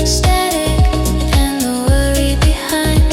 Static and the worry behind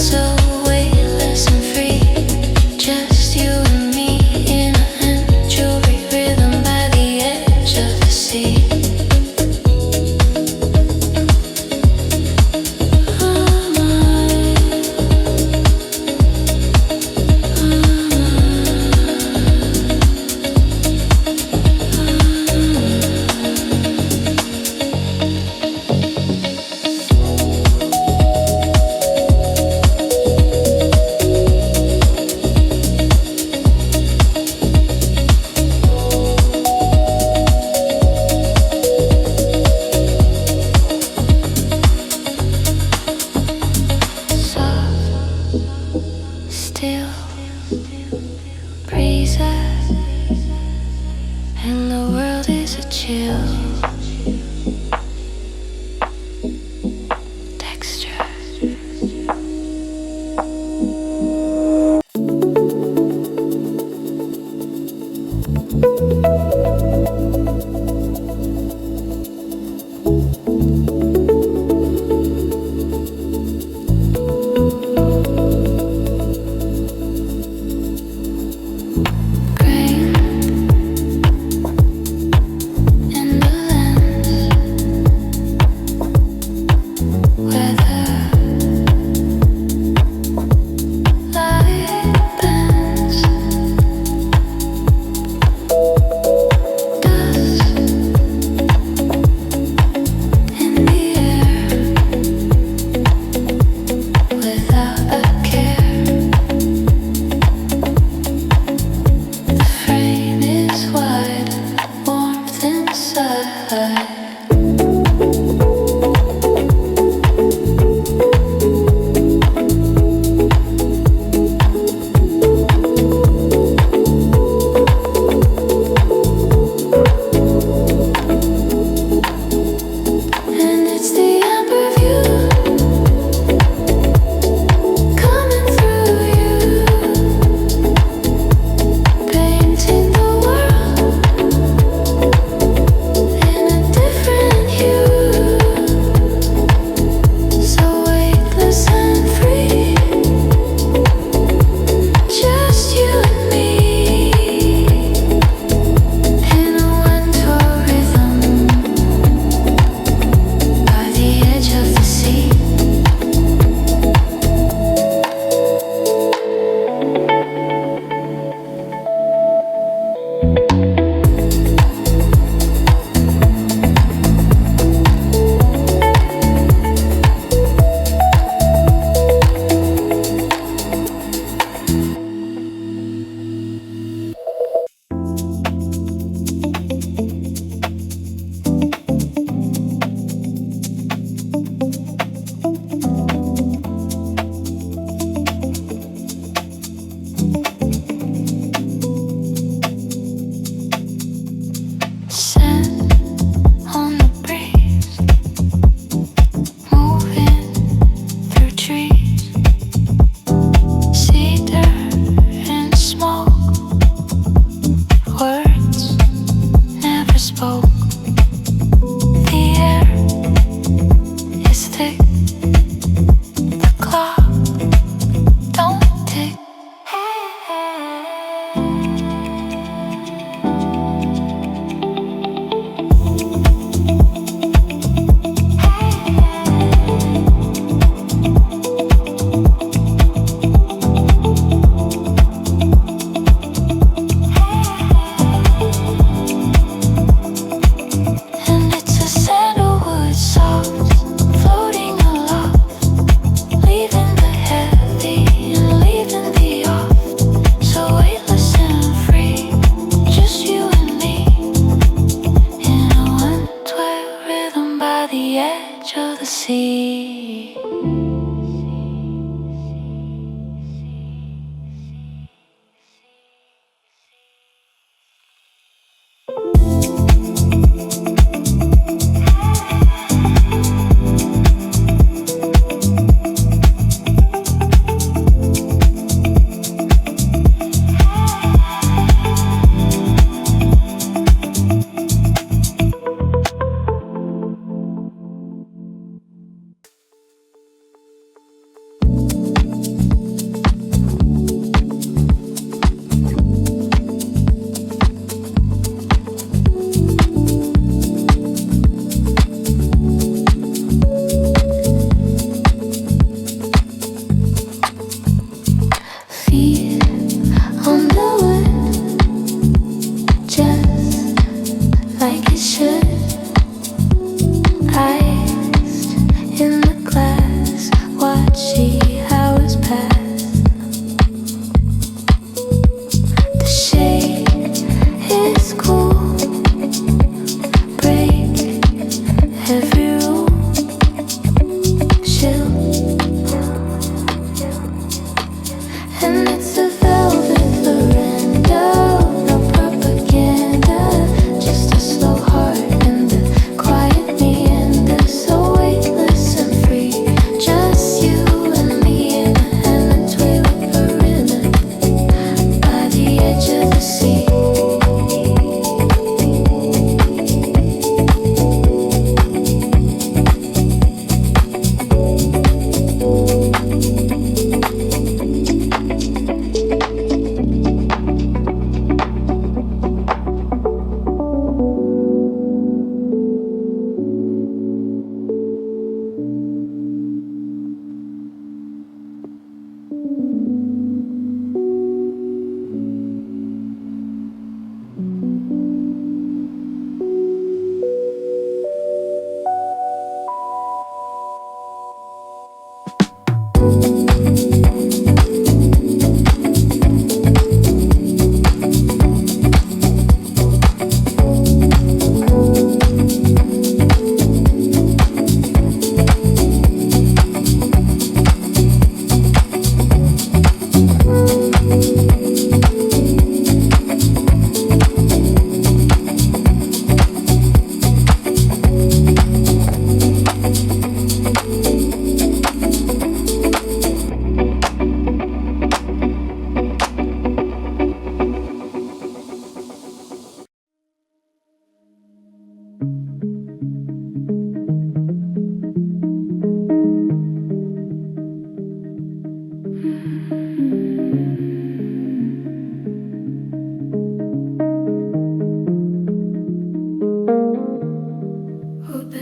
Open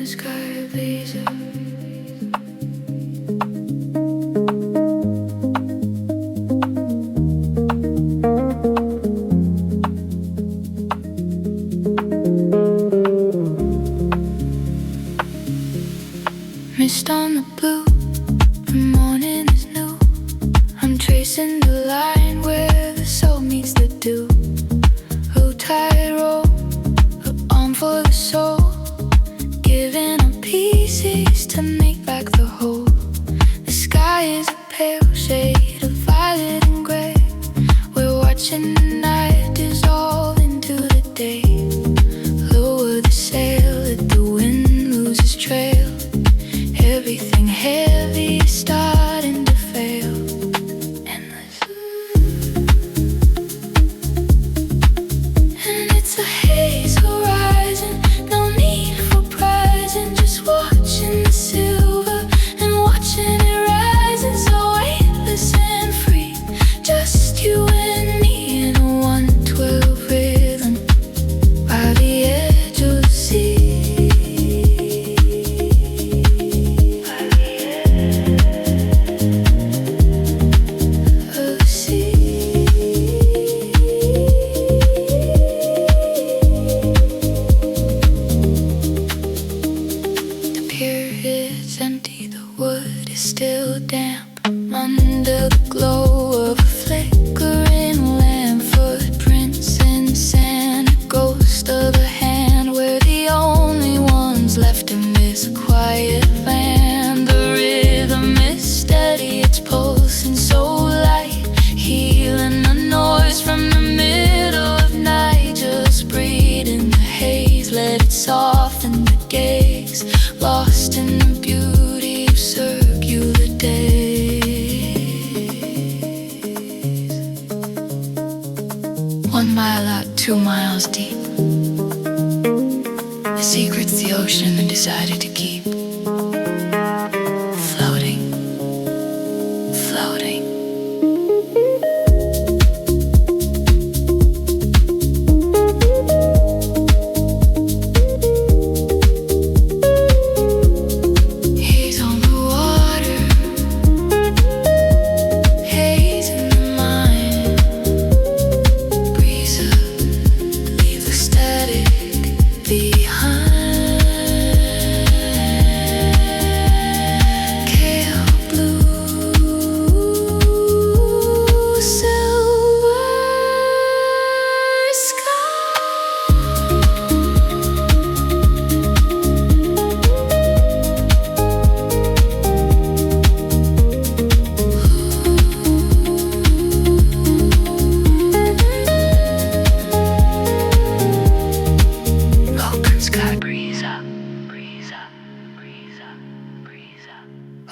sky blazer. Mist on the blue, the morning is new. I'm tracing the line where the soul meets the dew. Low tide roll, an arm for the soul, giving up pieces to make back the whole. The sky is a pale shade of violet and gray. We're watching the night dissolve into the day. Lower the sail, let the wind lose its trail. Everything heavy is starting to fail. Endless. And it's a haze horizon, no need for prizing, just watching the silver and watching it rising, so weightless and free. Just you and me in a 112 rhythm by the edge of the sea. It's empty, the wood is still damp under the glow of a flickering lamp. Footprints in the sand, a ghost of a hand. We're the only ones left in this quiet land. The rhythm is steady, it's pulsing so light, healing the noise from the middle of night. Just breathe in the haze, let it soften the gaze, lost in the beauty of circular days. 1 mile out, 2 miles deep. The secret's the ocean I decided to keep. Floating, floating.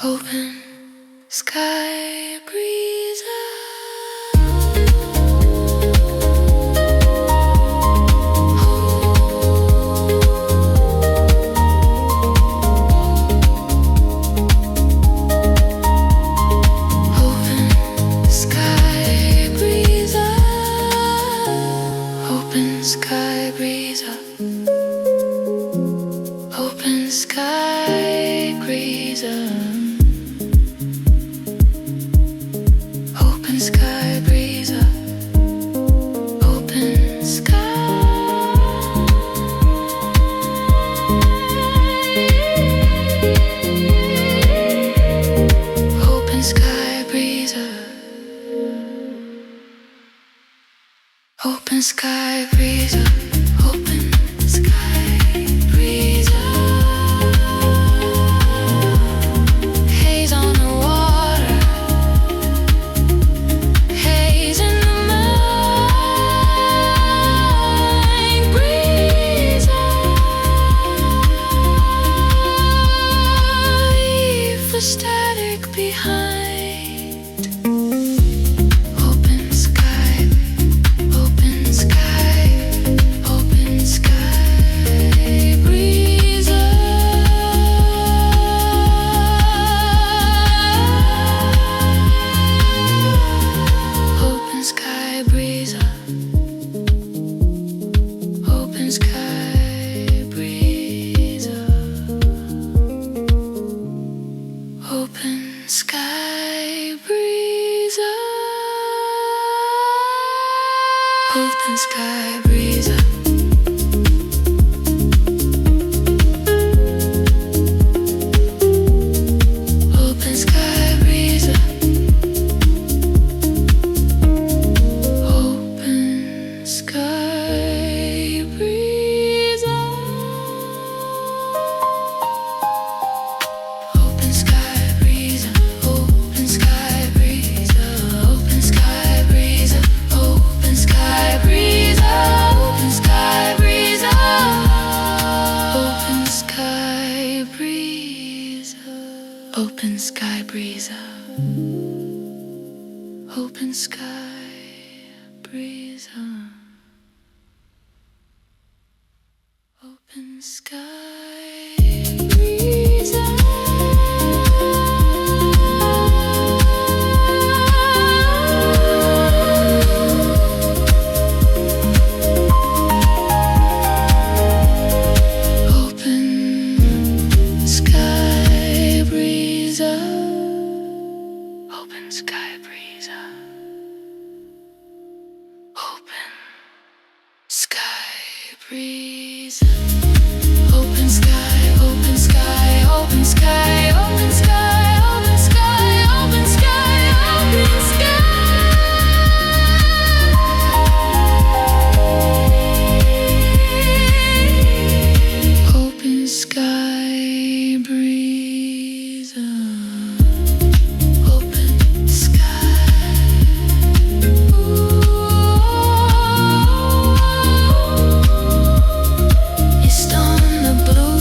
Open sky breeze. Open sky breeze. Open sky breeze. Open sky breeze. Open sky breeze up. Open sky. Open sky breeze up. Open sky breeze up. Open sky breeze up. Haze on the water. Haze in the mind. Breeze up. Leave the static behind. Open sky. Open sky. Open sky breeze. Open sky breeze. Open sky breeze. Open sky breeze. Open sky breeze. Open sky breeze. Open sky breeze. Open sky breeze. Open sky breeze. Open sky breeze. Open sky breeze. Open sky breeze. Open sky breeze. Open sky breeze. Open sky breeze. Open sky, open sky, open sky, open sky, open sky, open sky, open sky. Open sky breeze. Open sky. East on the blue.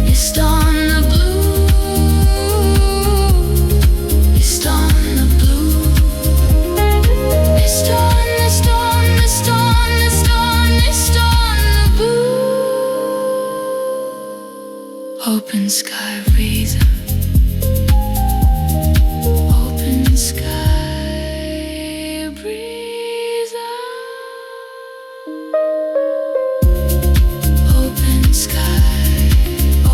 East on the blue. East on the blue. East on, east on, east on, east on, east on the blue. Open sky breeze. Open sky breeze. Open sky,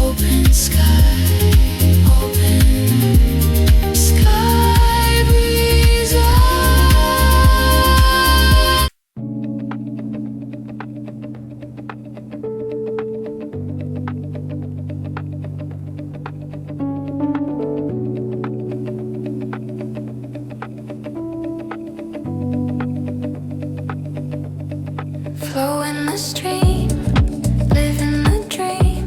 open sky, open sky breeze. Flow in the stream, living the dream.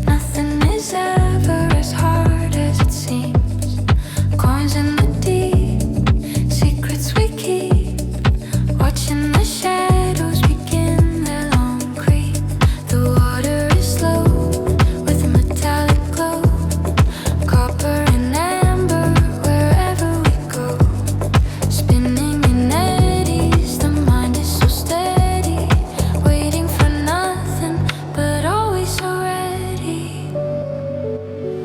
Nothing is ever as hard as it seems. Coins in the deep, secrets we keep. Watching the shadows begin their long creep. The water is slow with a metallic glow. Copper and amber wherever we go. Spinning in eddies, the mind is so steady. Waiting for nothing, but always so ready.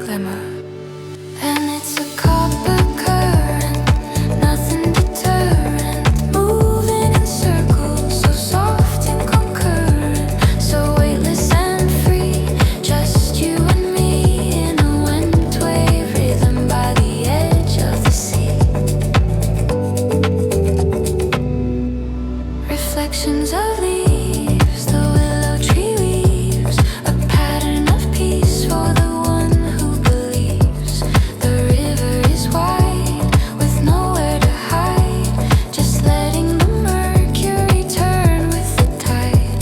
Glimmer. And it's a copper current, nothing deterrent. Moving in circles, so soft and concurrent. So weightless and free, just you and me in a wind wave rhythm by the edge of the sea. Reflections of leaves, the willow tree weaves a pattern of peace for the one who believes. The river is wide with nowhere to hide, just letting the mercury turn with the tide.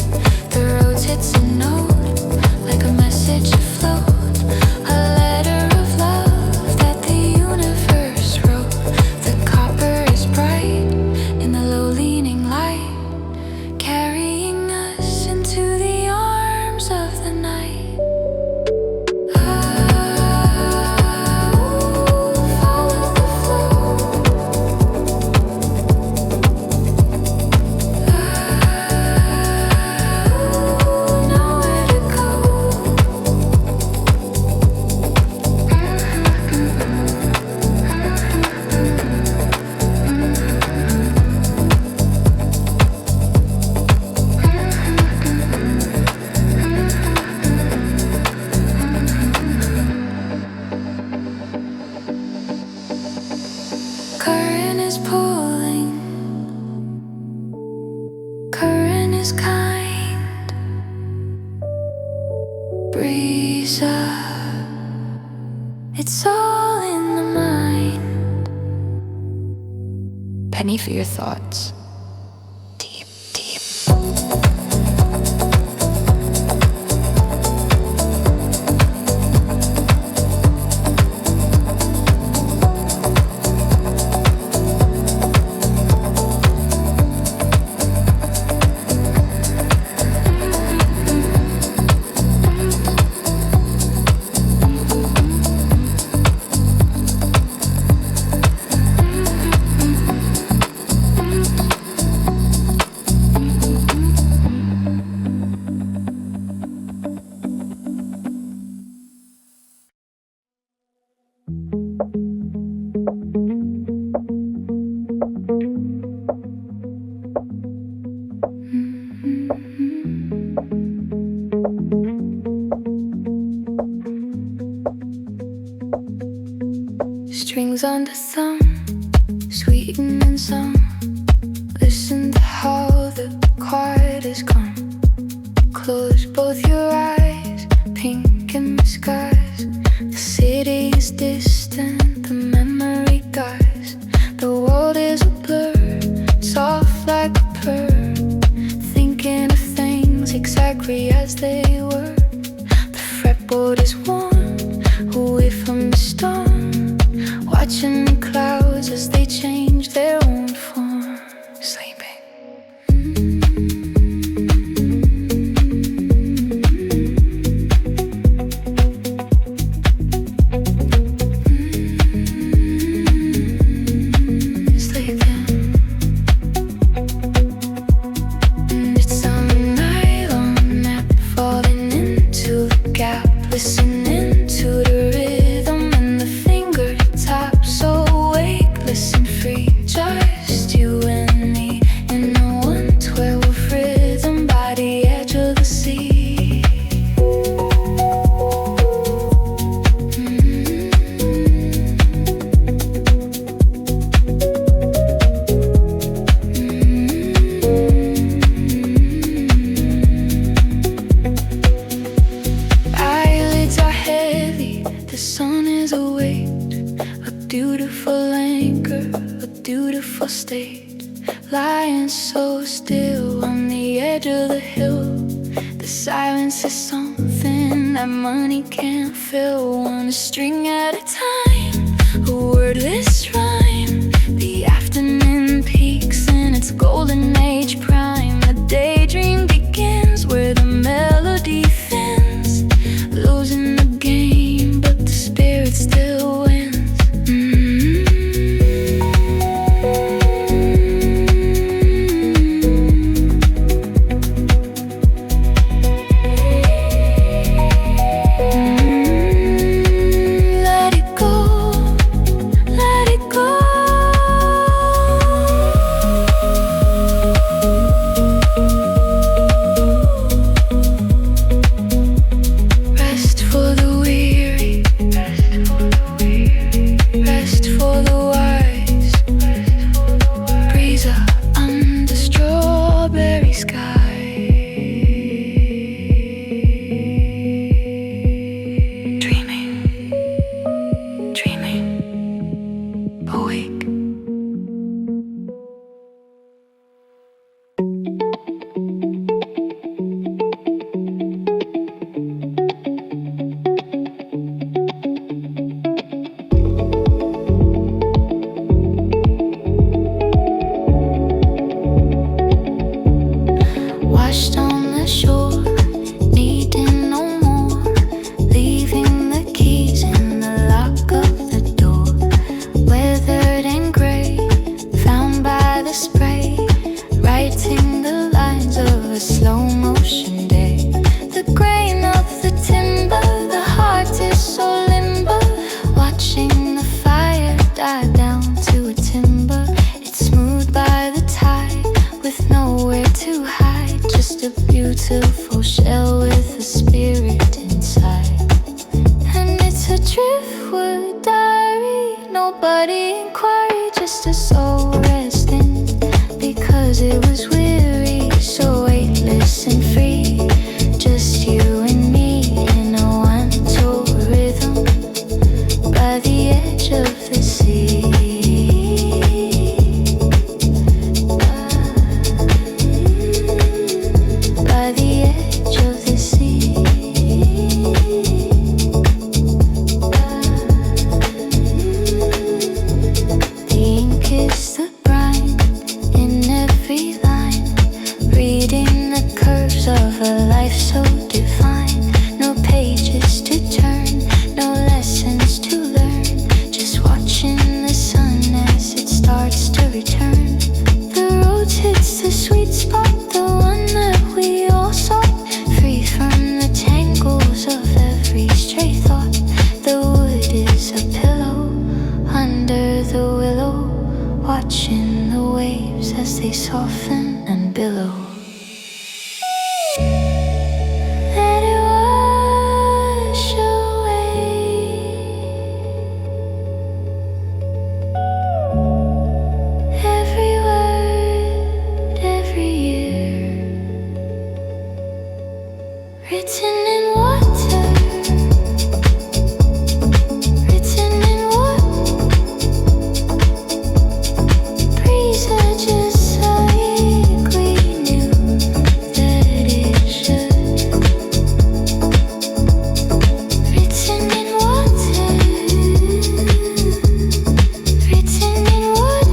The Rhodes hits a note like a message afloat, a letter of love that the universe wrote. The copper is bright in the low leaning light, carrying us into the arms of the night. Follow the flow. Nowhere to go. Current is pulling penny for your thoughts. Deep, deep. Strings on the thumb, sweetening some. Listen to how the quiet has come. Close both your eyes, pink in the skies. The city is distant, the memory dies. The world is a blur, soft like a purr. Thinking of things exactly as they were. The fretboard is warm, away from the storm. Watching the clouds as they change their own form. Sleeping. Sleeping. And it's on a nylon nap, falling into the gap, listening to the rhythm and the finger taps. So weightless and free, just you and me in a 112 rhythm by the edge of the sea. Eyelids are heavy, the sun is awake. A beautiful anchor, a beautiful state. Lying so still on the edge of the hill. The silence is something that money can't fill. One string at a time, a wordless rhyme. The afternoon peaks in its golden age prime. The daydream begins where the melody thins. Losing the game, but the spirit still wins. Let it go, let it go. Rest for the weary, rest for the wise. Breeze up under strawberry sky. Dreaming, dreaming, awake. Washed on the shore, needing no more. Leaving the keys in the lock of the door. Weathered and gray, found by the spray. Writing the lines of a slow motion day. The grain of the timber, the heart is so limber. Watching the fire die down to a timber. It's smooth by the tide, with nowhere to hide. Just a beautiful shell with a spirit inside. And it's a driftwood diary, nobody inquiry, just a soul resting. Because it was weary, so weightless and free. Just you and me in a one-toe rhythm by the edge of the sea. under the willow, watching the waves as they soften and billow. Let it wash away every word, every year, written in water, written in wood. Breeze are just like we knew that it should. Written in water, written in wood.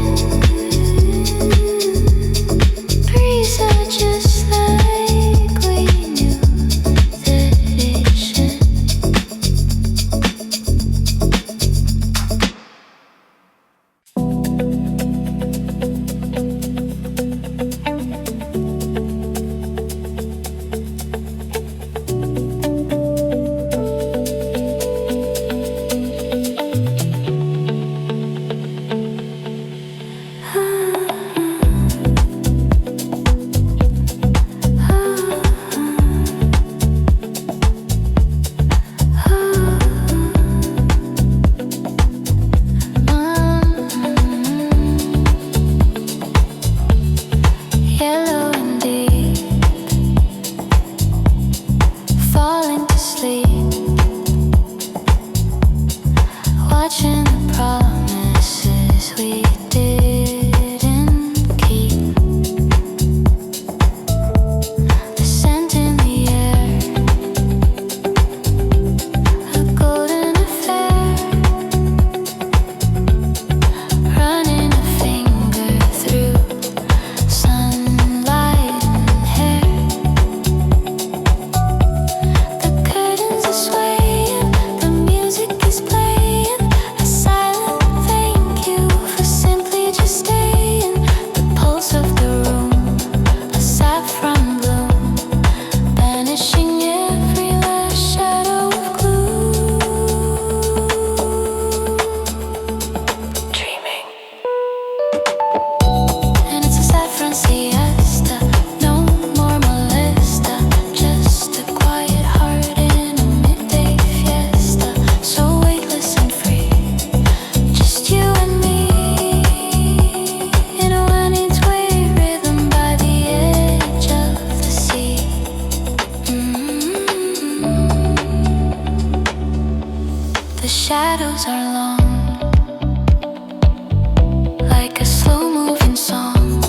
Breeze are just like we knew that it should. Yellow and deep, falling to sleep, watching the promises we didn't keep. The scent in the air, a golden affair, running a finger through sunlight and hair. The curtains are swaying, the music is playing, a silent thank you for simply just staying. The pulse of the room, a saffron bloom, banishing every last shadow of gloom. Dreaming. And it's a saffron siesta, no more molesta, just a quiet heart in a midday fiesta, so weightless and free, just you and me, in a winding sway rhythm by the edge of the sea. The shadows are long, like a slow-moving song,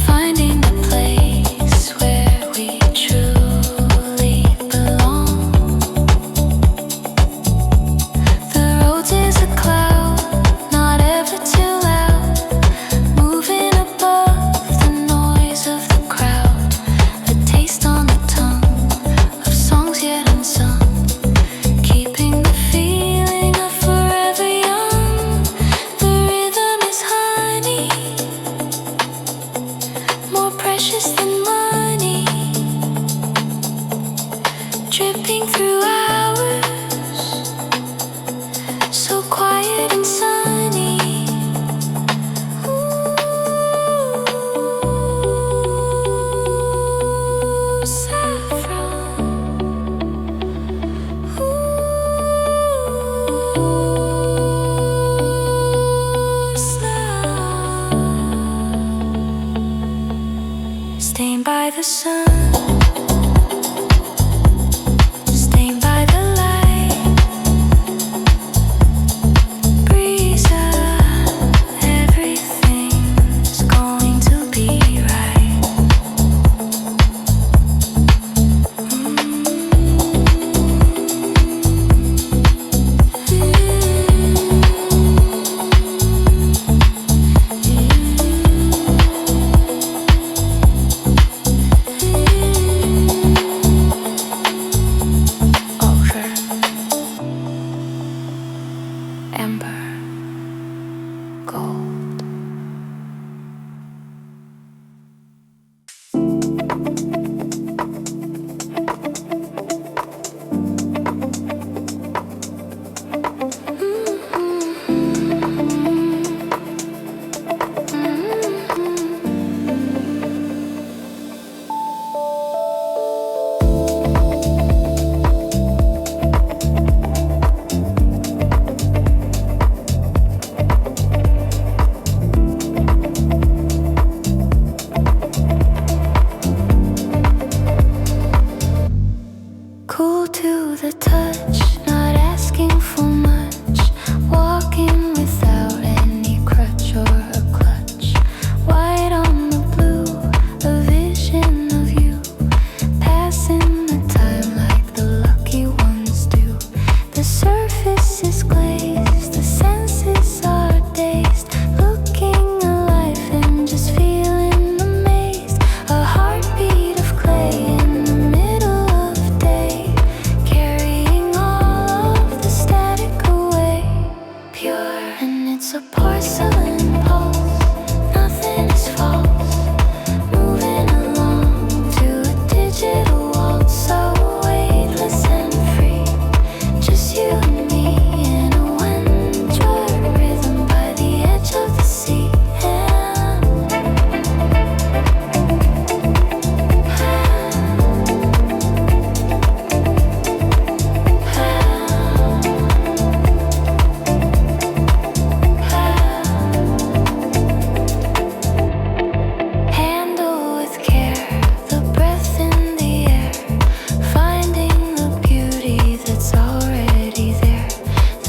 finding the place where we truly belong. The Rhodes is a cloud, not ever too loud, moving above the noise of the crowd, a taste on the tongue of songs yet unsung, keeping the feeling of forever young. The rhythm is honey, more precious than money, dripping through hours, so quiet and sunny. Ooh, saffron. Stained by the sun, stained by the light, breeze everything's going to be right.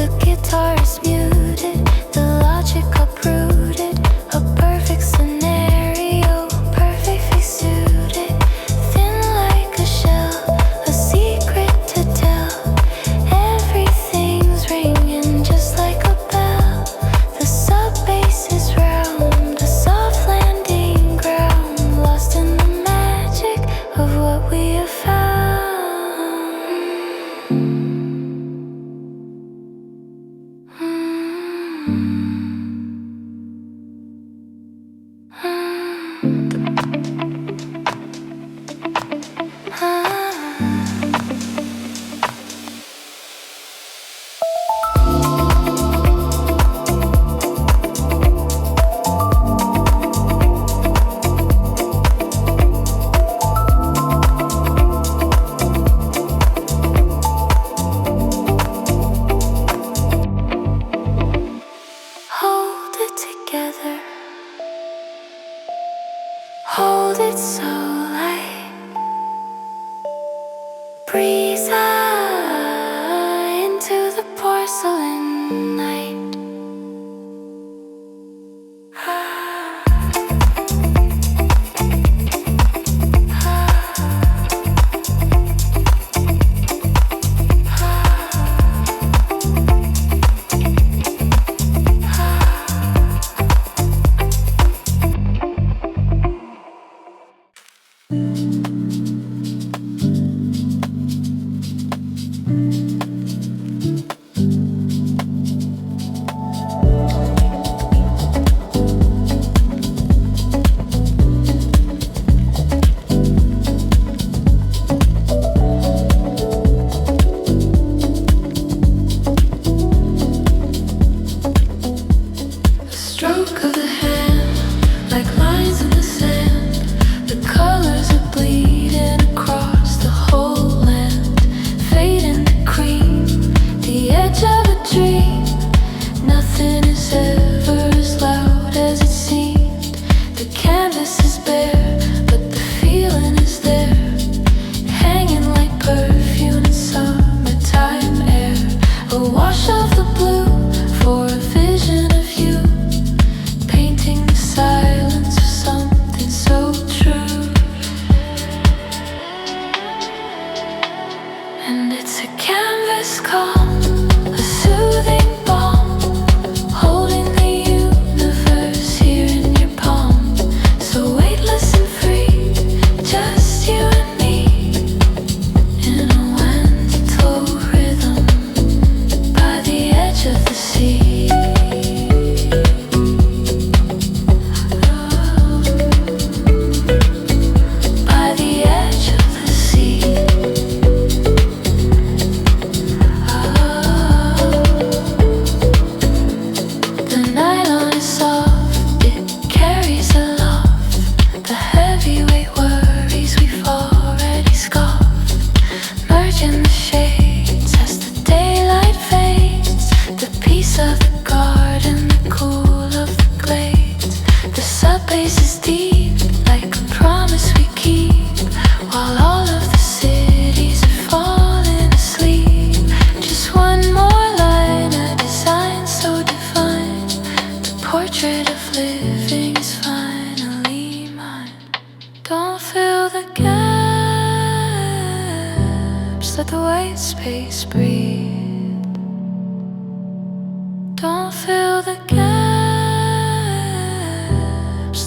The guitar is muted, the logic uprooted. A perfect scenario, perfectly suited. Thin like a shell, a secret to tell. Everything's ringing just like a bell. The sub-bass is round, a soft landing ground. Lost in the magic of what we have found. Hold it together, hold it so light. Breeze into the porcelain night. Stroke of the hand, like lines in the sand. The colors are bleeding across the whole land. Fading to cream, the edge of a dream. Nothing is ever as loud as it seemed. The canvas is bare, but the feeling is there. Hanging like perfume in summertime air. A wash of the blue for a vision of you. Painting the silence of something so true. And it's a canvas calm, a soothing balm, holding the universe here in your palm. So weightless and free, just you and me, in a gentle rhythm by the edge of the sea. By the edge of the sea. The nylon is soft, it carries aloft the heavyweight worries we've already scoffed. Merging the shades as the daylight fades. The peace of the garden, the cool of the glades. The sub-bass is deep, like a promise we keep, while all of the cities are falling asleep. Just one more line, a design so divine. The portrait of living is finally mine. Don't fill the gaps, let the white space breathe. Don't fill the gaps,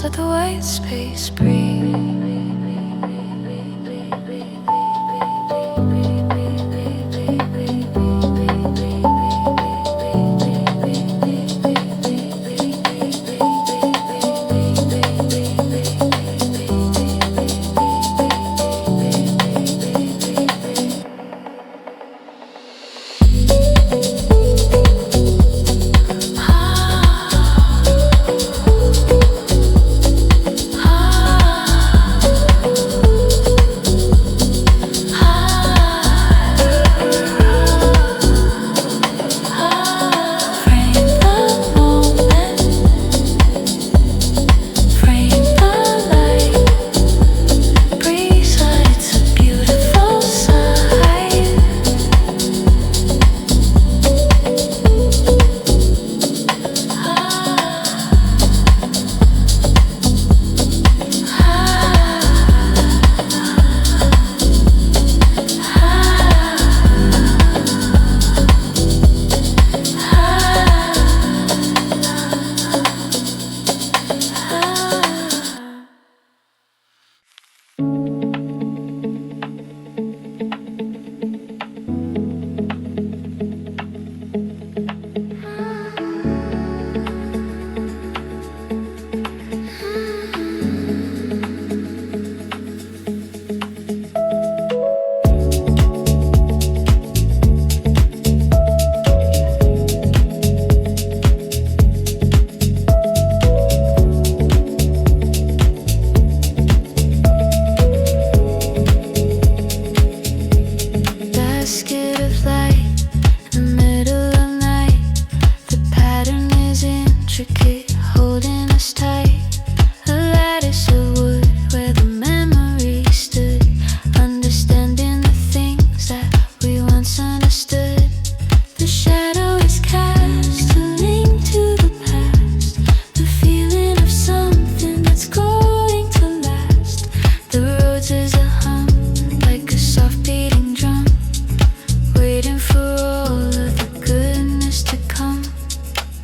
let the white space breathe.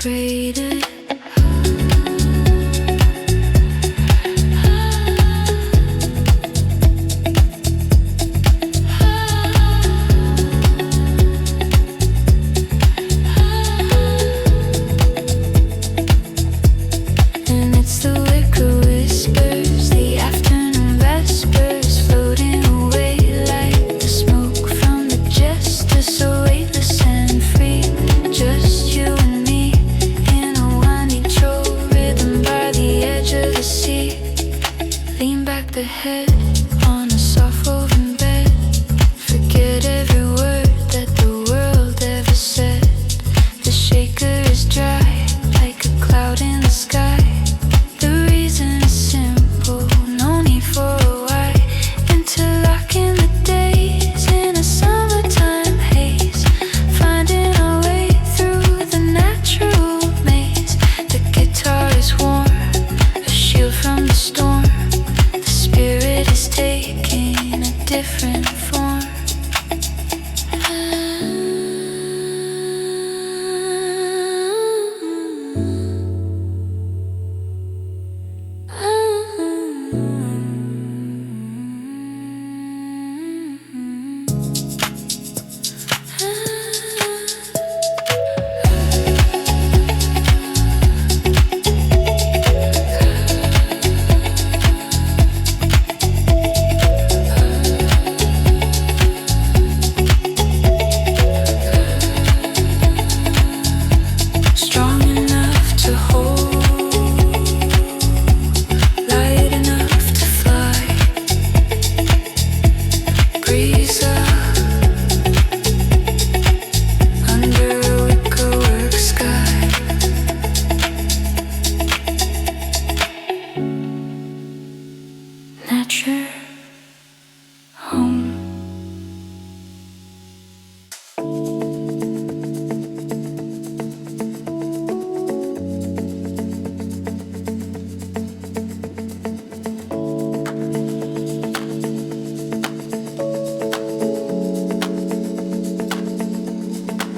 separated. And it's the wicker whispers, the afternoon vespers, floating away like the smoke from the jester, so weightless and free. Just you and me in a one each rhythm by the edge of the sea. Lean back the head on a soft woven bed. Forget every word that the world ever said. The shaker is dry like a cloud in the sky. The reason is simple, no need for a why. Interlocking the days in a summertime haze, finding our way through the natural maze. The guitar is warm, a shield from the storm. The spirit is taking a different form. Strong enough to hold, light enough to fly. Breeze up under a wickerwork sky. Nature, home.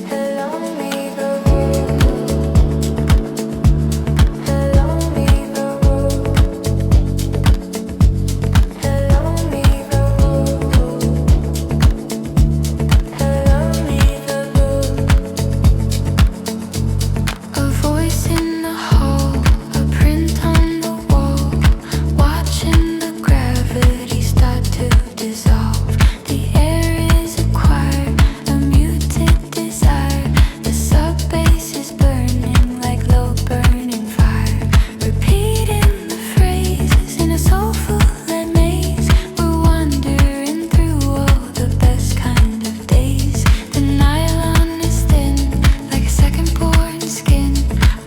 Along me the road, along me the road, along me the road, along me the road. A voice in the hall, a print on the wall, watching the gravity start to dissolve. The air is a choir, a muted desire. The sub-bass is burning like low burning fire. Repeating the phrases in a soulful maze. We're wandering through all the best kind of days. The nylon is thin like a second-born skin,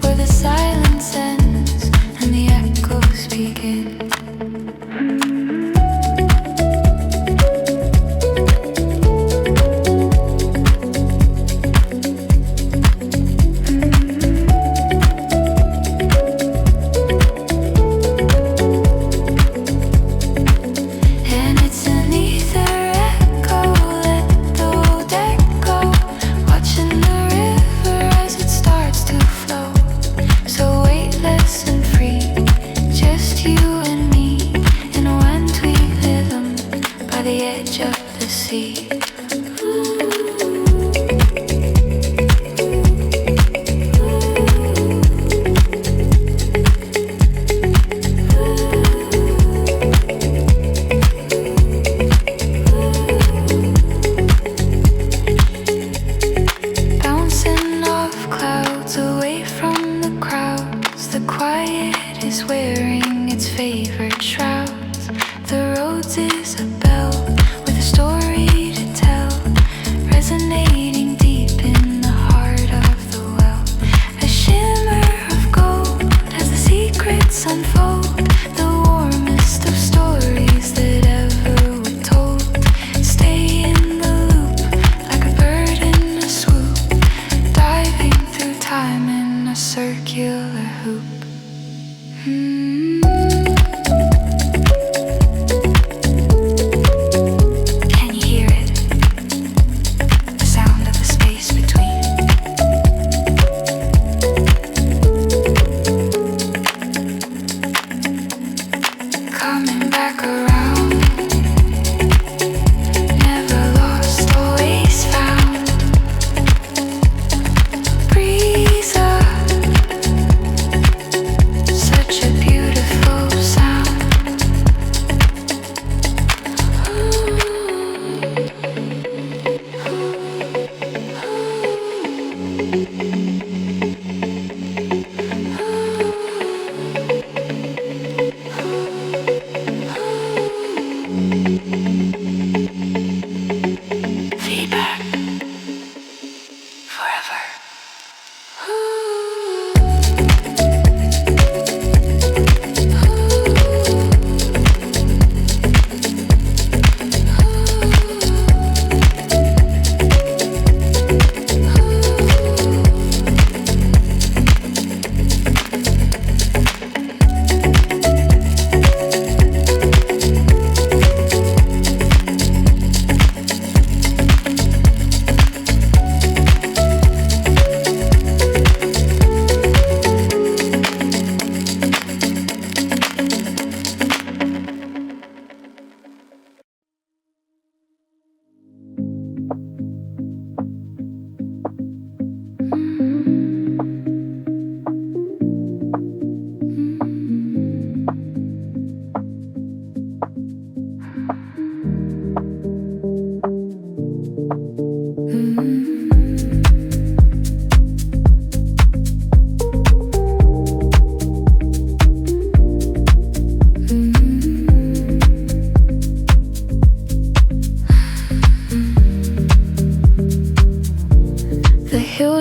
where the silence ends and the echoes begin. And it's an ether echo, let the deco, watching the river as it starts to flow. So weightless and free, just you and me in a one-tweet rhythm by the edge of the sea. Bouncing off clouds away from the crowds. The quiet is wearing its favorite shrouds. The Rhodes is a bell with a story to tell, resonating deep in the heart of the well. A shimmer of gold as the secrets unfold. The warmest of stories that ever were told. Stay in the loop like a bird in a swoop, diving through time in a circular hoop. Can you hear it? The sound of the space between.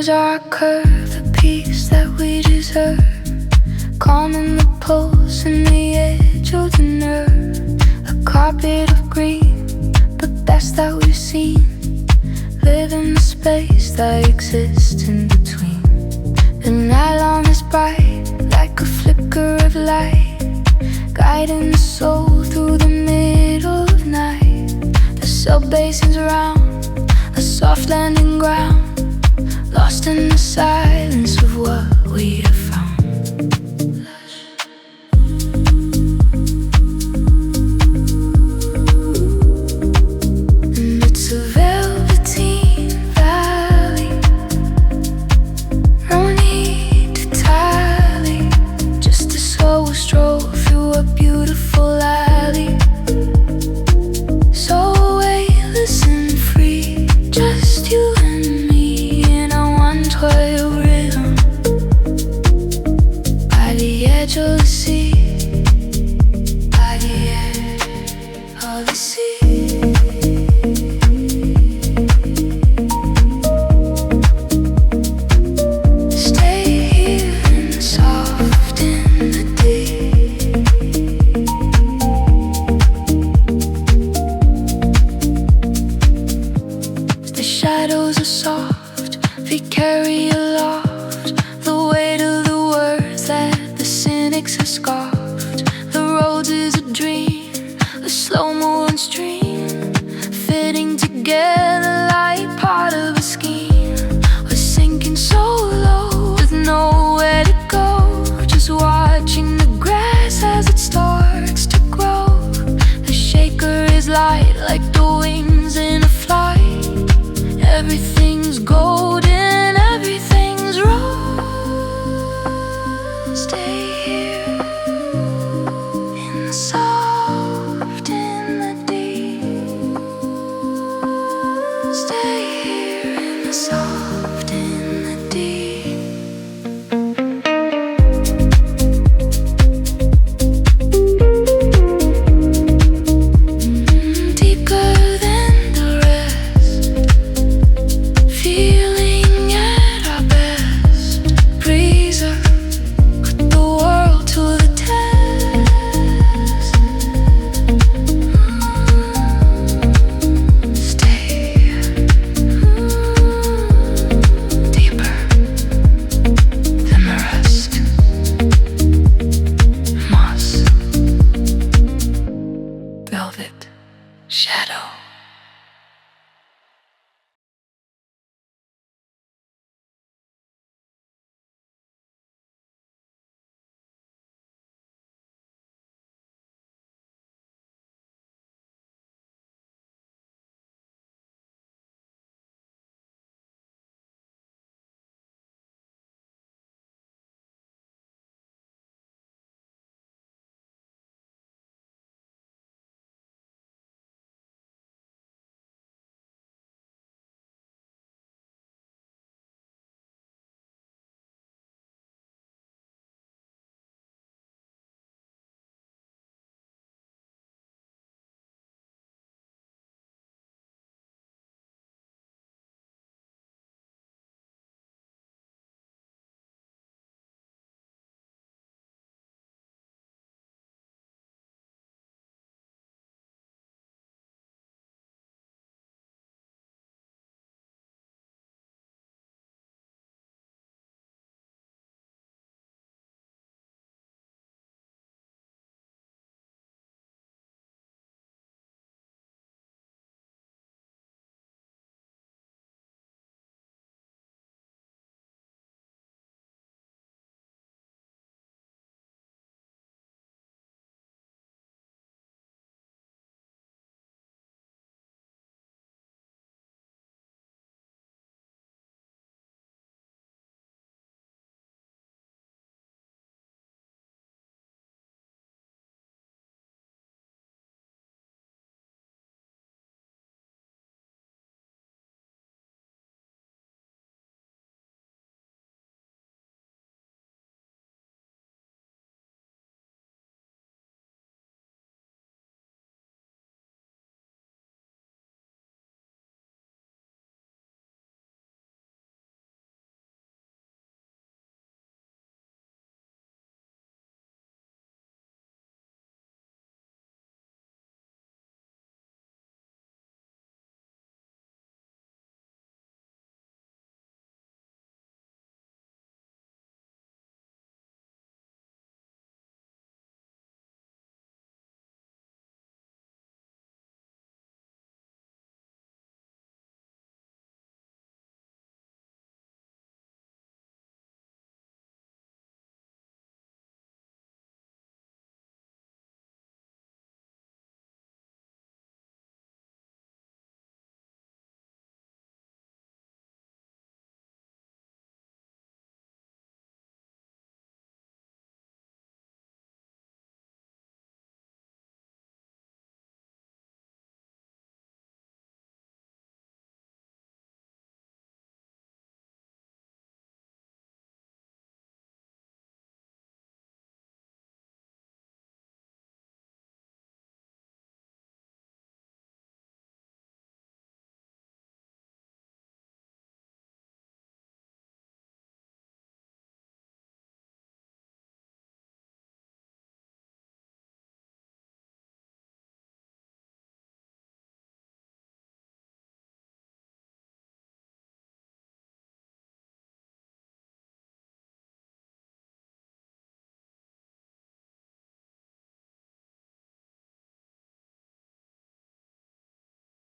Stars are a curve, the peace that we deserve. Calm in the pulse and the edge of the nerve. A carpet of green, but best that we've seen. Live in the space that exists in between. The nylon is bright, like a flicker of light, guiding the soul through the middle of night. The sub-basin's round, a soft landing ground, lost in the side